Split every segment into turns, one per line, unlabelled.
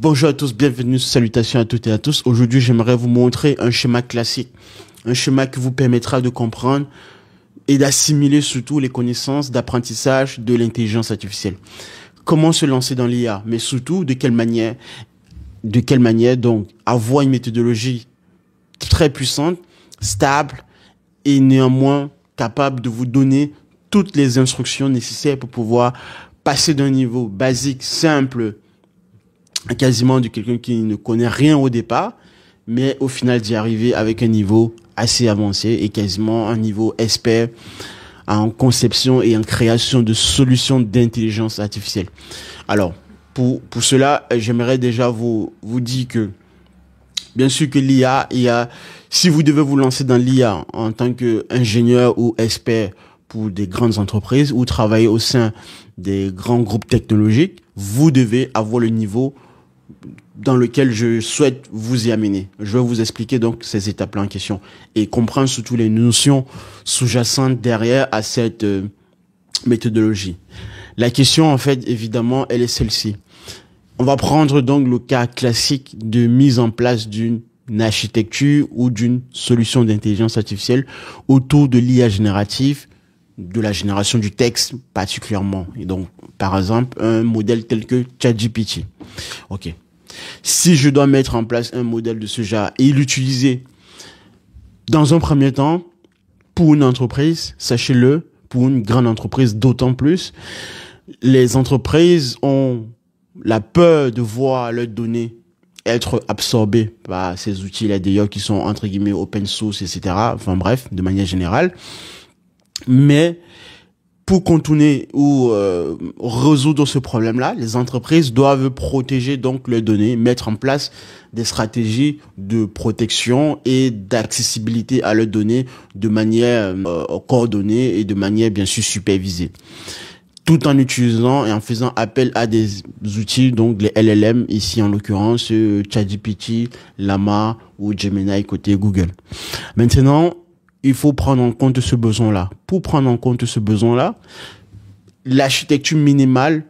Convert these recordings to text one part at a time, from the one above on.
Bonjour à tous, bienvenue, salutations à toutes et à tous. Aujourd'hui, j'aimerais vous montrer un schéma classique, un schéma qui vous permettra de comprendre et d'assimiler surtout les connaissances d'apprentissage de l'intelligence artificielle. Comment se lancer dans l'IA, mais surtout de quelle manière donc avoir une méthodologie très puissante, stable et néanmoins capable de vous donner toutes les instructions nécessaires pour pouvoir passer d'un niveau basique, simple, quasiment de quelqu'un qui ne connaît rien au départ, mais au final d'y arriver avec un niveau assez avancé et quasiment un niveau expert en conception et en création de solutions d'intelligence artificielle. Alors, pour cela, j'aimerais déjà vous dire que, bien sûr que l'IA, si vous devez vous lancer dans l'IA en tant qu'ingénieur ou expert pour des grandes entreprises ou travailler au sein des grands groupes technologiques, vous devez avoir le niveau dans lequel je souhaite vous y amener. Je vais vous expliquer donc ces étapes-là en question et comprendre surtout les notions sous-jacentes derrière à cette méthodologie. La question, en fait, évidemment, elle est celle-ci. On va prendre donc le cas classique de mise en place d'une architecture ou d'une solution d'intelligence artificielle autour de l'IA générative, de la génération du texte particulièrement. Et donc, par exemple, un modèle tel que ChatGPT. Ok. Si je dois mettre en place un modèle de ce genre et l'utiliser dans un premier temps pour une entreprise, sachez-le, pour une grande entreprise d'autant plus, les entreprises ont la peur de voir leurs données être absorbées par ces outils-là d'ailleurs qui sont entre guillemets open source, etc. Enfin bref, de manière générale. Mais pour contourner ou résoudre ce problème-là, les entreprises doivent protéger donc leurs données, mettre en place des stratégies de protection et d'accessibilité à leurs données de manière coordonnée et de manière bien sûr supervisée, tout en utilisant et en faisant appel à des outils, donc les LLM, ici en l'occurrence ChatGPT, Llama ou Gemini côté Google. Maintenant, il faut prendre en compte ce besoin-là. Pour prendre en compte ce besoin-là, l'architecture minimale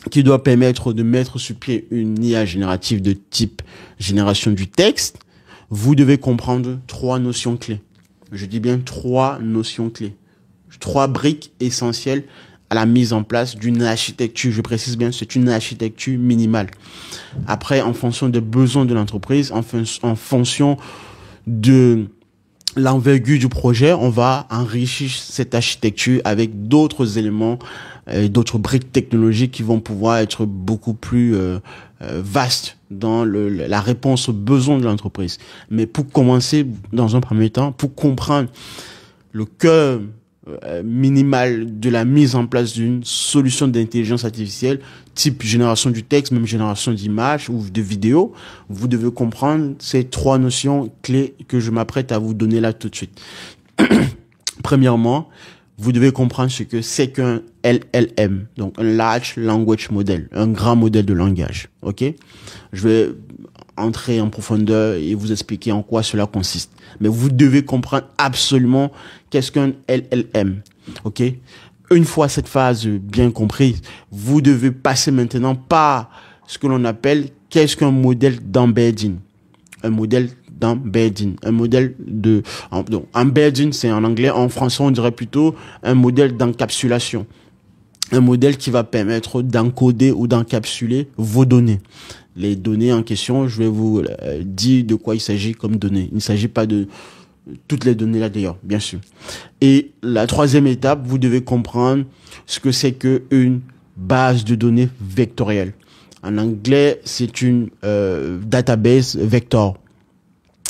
qui doit permettre de mettre sur pied une IA générative de type génération du texte, vous devez comprendre trois notions clés. Je dis bien trois notions clés. Trois briques essentielles à la mise en place d'une architecture. Je précise bien, c'est une architecture minimale. Après, en fonction des besoins de l'entreprise, en fonction de l'envergure du projet, on va enrichir cette architecture avec d'autres éléments, d'autres briques technologiques qui vont pouvoir être beaucoup plus vastes dans la réponse aux besoins de l'entreprise. Mais pour commencer, dans un premier temps, pour comprendre le cœur minimal de la mise en place d'une solution d'intelligence artificielle type génération du texte, même génération d'images ou de vidéos, vous devez comprendre ces trois notions clés que je m'apprête à vous donner là tout de suite. Premièrement, vous devez comprendre ce que c'est qu'un LLM, donc un Large Language Model, un grand modèle de langage. Ok? Je vais entrer en profondeur et vous expliquer en quoi cela consiste. Mais vous devez comprendre absolument qu'est-ce qu'un LLM. Ok? Une fois cette phase bien comprise, vous devez passer maintenant par ce que l'on appelle qu'est-ce qu'un modèle d'embedding. Un modèle d'embedding. Un modèle de... Donc, embedding, c'est en anglais. En français, on dirait plutôt un modèle d'encapsulation. Un modèle qui va permettre d'encoder ou d'encapsuler vos données. Les données en question, je vais vous dire de quoi il s'agit comme données. Il ne s'agit pas de toutes les données là d'ailleurs, bien sûr. Et la troisième étape, vous devez comprendre ce que c'est qu'une base de données vectorielle. En anglais, c'est une database vector.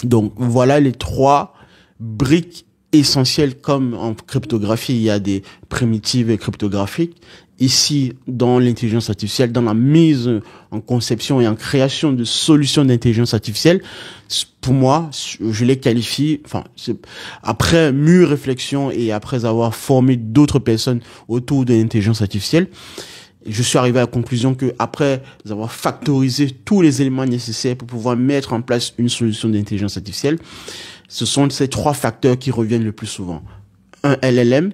Donc voilà les trois briques essentielles. Comme en cryptographie, il y a des primitives cryptographiques. Ici, dans l'intelligence artificielle, dans la mise en conception et en création de solutions d'intelligence artificielle, pour moi, je les qualifie, après mûre réflexion et après avoir formé d'autres personnes autour de l'intelligence artificielle, je suis arrivé à la conclusion que après avoir factorisé tous les éléments nécessaires pour pouvoir mettre en place une solution d'intelligence artificielle, ce sont ces trois facteurs qui reviennent le plus souvent. Un LLM.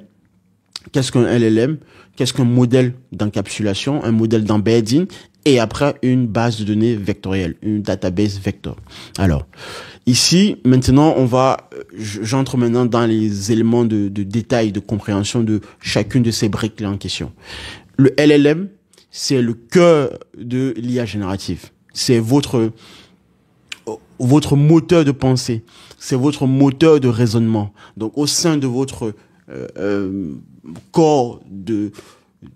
Qu'est-ce qu'un LLM? Qu'est-ce qu'un modèle d'encapsulation, un modèle d'embedding et après une base de données vectorielle, une database vector. Alors, ici, maintenant, j'entre maintenant dans les éléments de détail, de compréhension de chacune de ces briques-là en question. Le LLM, c'est le cœur de l'IA générative. C'est votre moteur de pensée. C'est votre moteur de raisonnement. Donc, au sein de votre corps de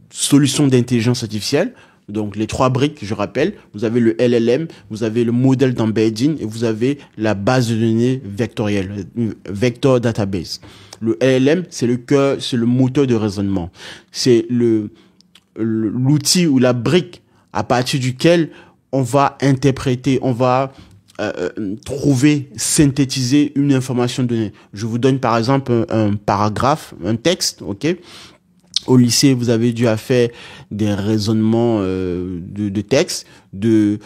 solutions d'intelligence artificielle, donc les 3 briques, je rappelle, vous avez le LLM, vous avez le modèle d'embedding et vous avez la base de données vectorielle, vector database. Le LLM, c'est le cœur, c'est le moteur de raisonnement. C'est l'outil ou la brique à partir duquel on va interpréter, on va trouver, synthétiser une information donnée. Je vous donne par exemple un paragraphe, un texte, ok? Au lycée, vous avez dû faire des raisonnements de texte, de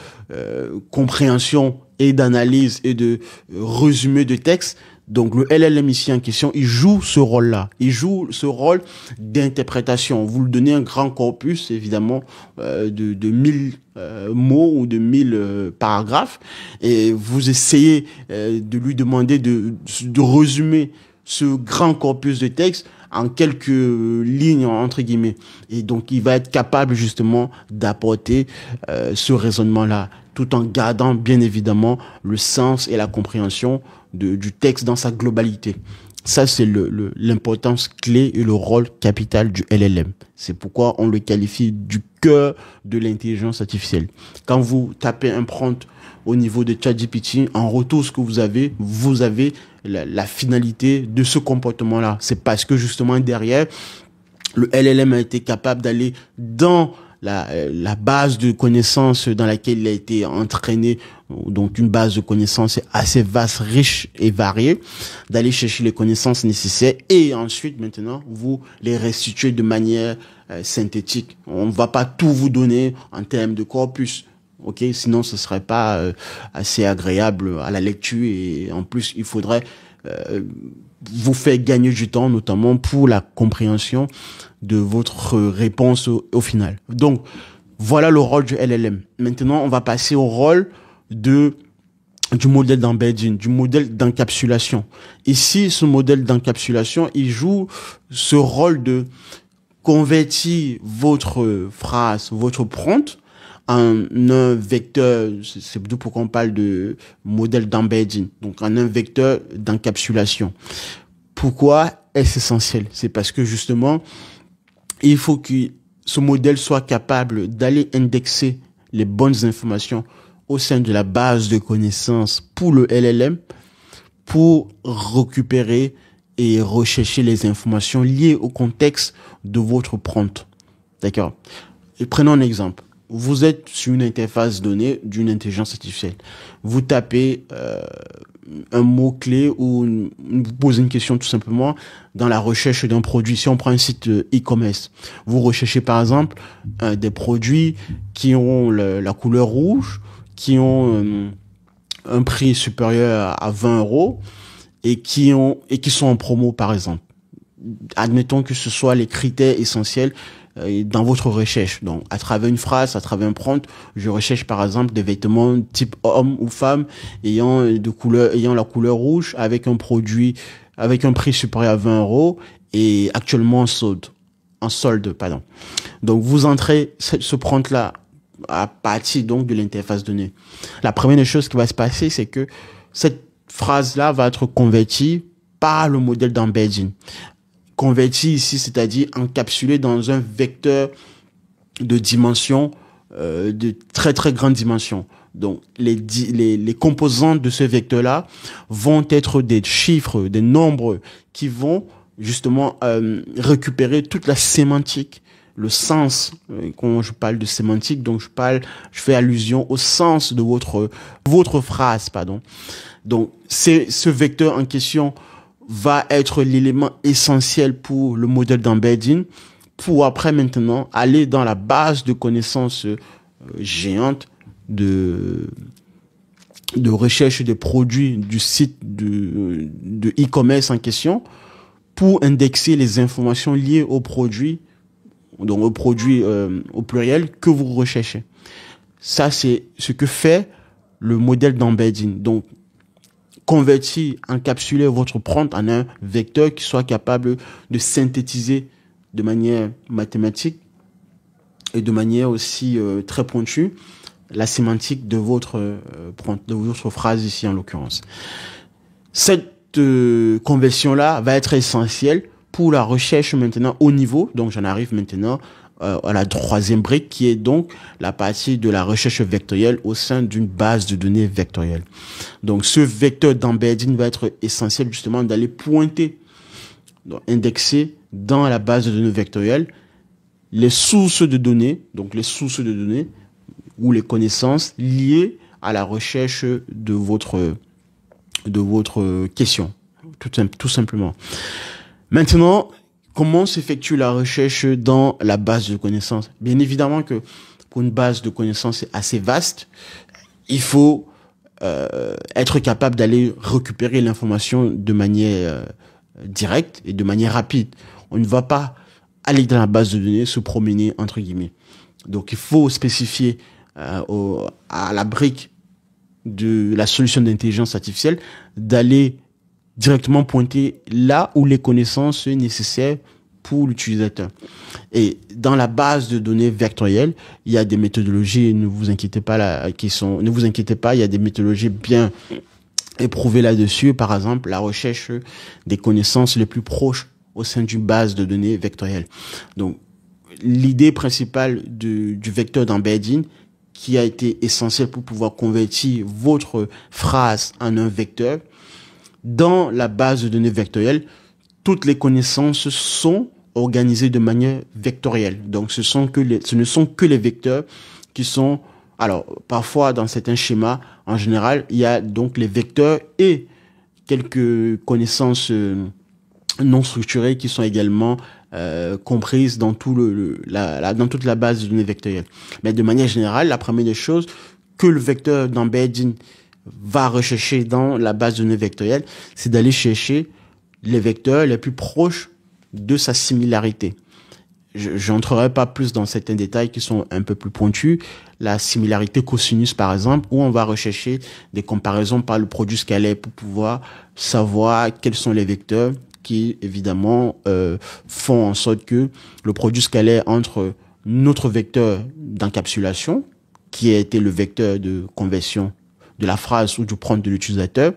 compréhension et d'analyse et de résumé de texte. Donc le LLM ici en question, il joue ce rôle-là. Il joue ce rôle d'interprétation. Vous lui donnez un grand corpus, évidemment, de 1000 mots ou de 1000 paragraphes, et vous essayez de lui demander de résumer ce grand corpus de texte en quelques lignes, entre guillemets. Et donc, il va être capable, justement, d'apporter ce raisonnement-là, tout en gardant, bien évidemment, le sens et la compréhension du texte dans sa globalité. Ça, c'est l'importance clé et le rôle capital du LLM. C'est pourquoi on le qualifie du cœur de l'intelligence artificielle. Quand vous tapez un prompt au niveau de ChatGPT, en retour, ce que vous avez la finalité de ce comportement-là. C'est parce que justement derrière, le LLM a été capable d'aller dans la base de connaissances dans laquelle il a été entraîné, donc une base de connaissances assez vaste, riche et variée, d'aller chercher les connaissances nécessaires et ensuite maintenant vous les restituer de manière synthétique. On ne va pas tout vous donner en termes de corpus. Ok, sinon ce serait pas assez agréable à la lecture et en plus il faudrait vous faire gagner du temps, notamment pour la compréhension de votre réponse au final. Donc voilà le rôle du LLM. Maintenant on va passer au rôle du modèle d'embedding, du modèle d'encapsulation. Ici ce modèle d'encapsulation il joue ce rôle de convertir votre phrase, votre prompt en un vecteur, c'est d'où pourquoi on parle de modèle d'embedding, donc en un vecteur d'encapsulation. Pourquoi est-ce essentiel? C'est parce que justement, il faut que ce modèle soit capable d'aller indexer les bonnes informations au sein de la base de connaissances pour le LLM, pour récupérer et rechercher les informations liées au contexte de votre prompt. D'accord? Et prenons un exemple. Vous êtes sur une interface donnée d'une intelligence artificielle. Vous tapez un mot-clé ou vous posez une question tout simplement dans la recherche d'un produit. Si on prend un site e-commerce, vous recherchez par exemple des produits qui ont la couleur rouge, qui ont un prix supérieur à 20 € et qui sont en promo par exemple. Admettons que ce soit les critères essentiels dans votre recherche. Donc, à travers une phrase, à travers un prompt, je recherche par exemple des vêtements type homme ou femme ayant la couleur rouge avec un produit, avec un prix supérieur à 20 € et actuellement en solde, pardon. Donc, vous entrez ce prompt-là à partir donc de l'interface donnée. La première des choses qui va se passer, c'est que cette phrase-là va être convertie par le modèle d'embedding. Converti ici, c'est-à-dire encapsulé dans un vecteur de dimension, de très très grande dimension. Donc les composantes de ce vecteur-là vont être des chiffres, des nombres qui vont justement récupérer toute la sémantique, le sens. Quand je parle de sémantique, donc je fais allusion au sens de votre phrase, pardon. Donc c'est ce vecteur en question va être l'élément essentiel pour le modèle d'embedding, pour après maintenant aller dans la base de connaissances géante de recherche des produits du site de e-commerce en question, pour indexer les informations liées aux produits, donc aux produits au pluriel que vous recherchez. Ça, c'est ce que fait le modèle d'embedding. Donc, convertir, encapsuler votre prompt en un vecteur qui soit capable de synthétiser de manière mathématique et de manière aussi très pointue la sémantique de votre prompt, de votre phrase ici en l'occurrence. Cette conversion-là va être essentielle pour la recherche maintenant au niveau. Donc, j'en arrive maintenant à la troisième brique qui est donc la partie de la recherche vectorielle au sein d'une base de données vectorielle. Donc, ce vecteur d'embedding va être essentiel justement d'aller pointer, donc indexer dans la base de données vectorielle les sources de données, donc les sources de données ou les connaissances liées à la recherche de votre question, tout simplement. Maintenant, comment s'effectue la recherche dans la base de connaissances? Bien évidemment que pour une base de connaissances assez vaste, il faut être capable d'aller récupérer l'information de manière directe et de manière rapide. On ne va pas aller dans la base de données se promener entre guillemets. Donc il faut spécifier à la brique de la solution d'intelligence artificielle d'aller directement pointer là où les connaissances sont nécessaires pour l'utilisateur. Et dans la base de données vectorielle, il y a des méthodologies, ne vous inquiétez pas ne vous inquiétez pas, il y a des méthodologies bien éprouvées là-dessus. Par exemple, la recherche des connaissances les plus proches au sein d'une base de données vectorielle. Donc, l'idée principale du vecteur d'embedding qui a été essentiel pour pouvoir convertir votre phrase en un vecteur. Dans la base de données vectorielle, toutes les connaissances sont organisées de manière vectorielle. Donc, ce ne sont que les vecteurs qui sont... Alors, parfois, dans certains schémas, en général, il y a donc les vecteurs et quelques connaissances non structurées qui sont également comprises dans dans toute la base de données vectorielle. Mais de manière générale, la première des choses que le vecteur d'embedding va rechercher dans la base de données vectorielle, c'est d'aller chercher les vecteurs les plus proches de sa similarité. Je n'entrerai pas plus dans certains détails qui sont un peu plus pointus. La similarité cosinus, par exemple, où on va rechercher des comparaisons par le produit scalaire pour pouvoir savoir quels sont les vecteurs qui, évidemment, font en sorte que le produit scalaire entre notre vecteur d'encapsulation, qui a été le vecteur de conversion de la phrase ou du prompt de l'utilisateur,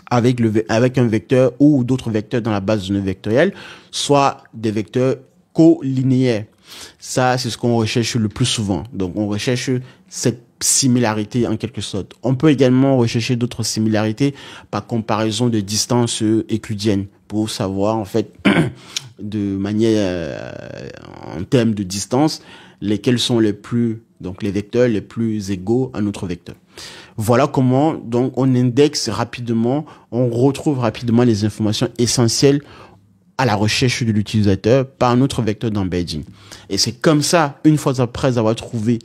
avec un vecteur ou d'autres vecteurs dans la base de données vectorielle, soit des vecteurs collinéaires. Ça, c'est ce qu'on recherche le plus souvent. Donc, on recherche cette similarité en quelque sorte. On peut également rechercher d'autres similarités par comparaison de distances euclidiennes pour savoir, en fait, de manière, en termes de distance, lesquels sont les vecteurs les plus égaux à notre vecteur. Voilà comment, donc, on indexe rapidement, on retrouve rapidement les informations essentielles à la recherche de l'utilisateur par notre vecteur d'embedding. Et c'est comme ça, une fois après avoir trouvé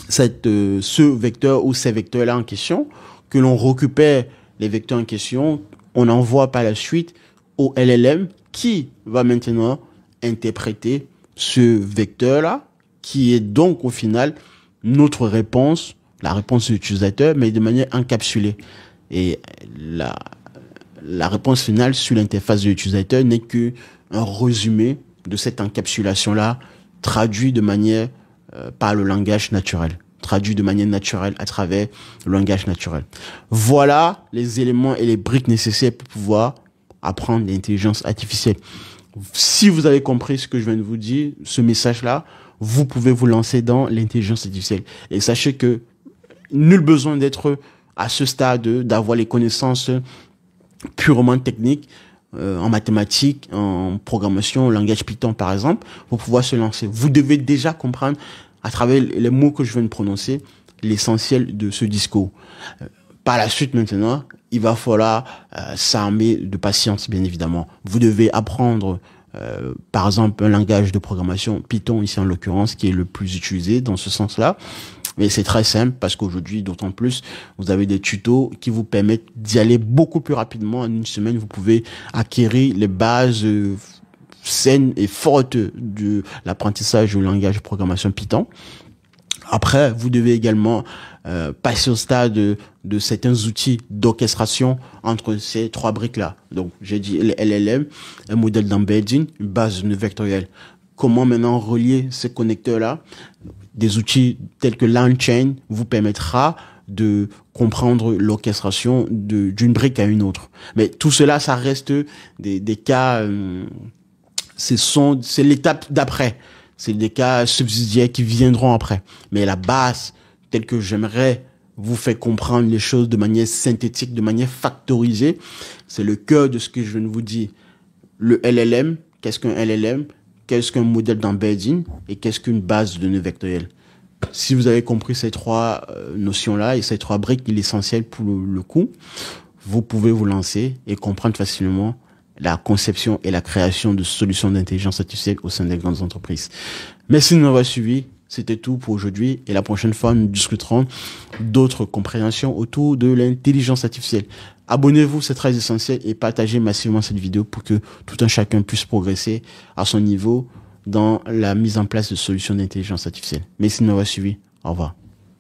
ce vecteur ou ces vecteurs-là en question, que l'on récupère les vecteurs en question, on envoie par la suite au LLM qui va maintenant interpréter ce vecteur-là, qui est donc au final notre réponse, la réponse de l'utilisateur, mais de manière encapsulée. Et la réponse finale sur l'interface de l'utilisateur n'est qu'un résumé de cette encapsulation-là, traduit de manière par le langage naturel, traduit de manière naturelle à travers le langage naturel. Voilà les éléments et les briques nécessaires pour pouvoir apprendre l'intelligence artificielle. Si vous avez compris ce que je viens de vous dire, ce message-là, vous pouvez vous lancer dans l'intelligence artificielle. Et sachez que nul besoin d'être à ce stade, d'avoir les connaissances purement techniques en mathématiques, en programmation, en langage Python par exemple, pour pouvoir se lancer. Vous devez déjà comprendre à travers les mots que je viens de prononcer l'essentiel de ce discours. Par la suite maintenant, il va falloir s'armer de patience, bien évidemment. Vous devez apprendre par exemple un langage de programmation Python ici en l'occurrence qui est le plus utilisé dans ce sens-là. Mais c'est très simple parce qu'aujourd'hui, d'autant plus, vous avez des tutos qui vous permettent d'y aller beaucoup plus rapidement. En une semaine, vous pouvez acquérir les bases saines et fortes de l'apprentissage du langage de programmation Python. Après, vous devez également passer au stade de certains outils d'orchestration entre ces trois briques-là. Donc, j'ai dit le LLM, un modèle d'embedding, une base de données vectorielle. Comment maintenant relier ces connecteurs-là? Des outils tels que LangChain vous permettra de comprendre l'orchestration d'une brique à une autre. Mais tout cela, ça reste des cas, c'est l'étape d'après. C'est des cas subsidiaires qui viendront après. Mais la base, telle que j'aimerais vous faire comprendre les choses de manière synthétique, de manière factorisée, c'est le cœur de ce que je viens de vous dire. Le LLM, qu'est-ce qu'un LLM? Qu'est-ce qu'un modèle d'embedding? Et qu'est-ce qu'une base de données vectorielle? Si vous avez compris ces trois notions-là et ces trois briques, il est essentiel pour le coup, vous pouvez vous lancer et comprendre facilement la conception et la création de solutions d'intelligence artificielle au sein des grandes entreprises. Merci de nous avoir suivis. C'était tout pour aujourd'hui. Et la prochaine fois, nous discuterons d'autres compréhensions autour de l'intelligence artificielle. Abonnez-vous, c'est très essentiel, et partagez massivement cette vidéo pour que tout un chacun puisse progresser à son niveau dans la mise en place de solutions d'intelligence artificielle. Merci de m'avoir suivi. Au revoir.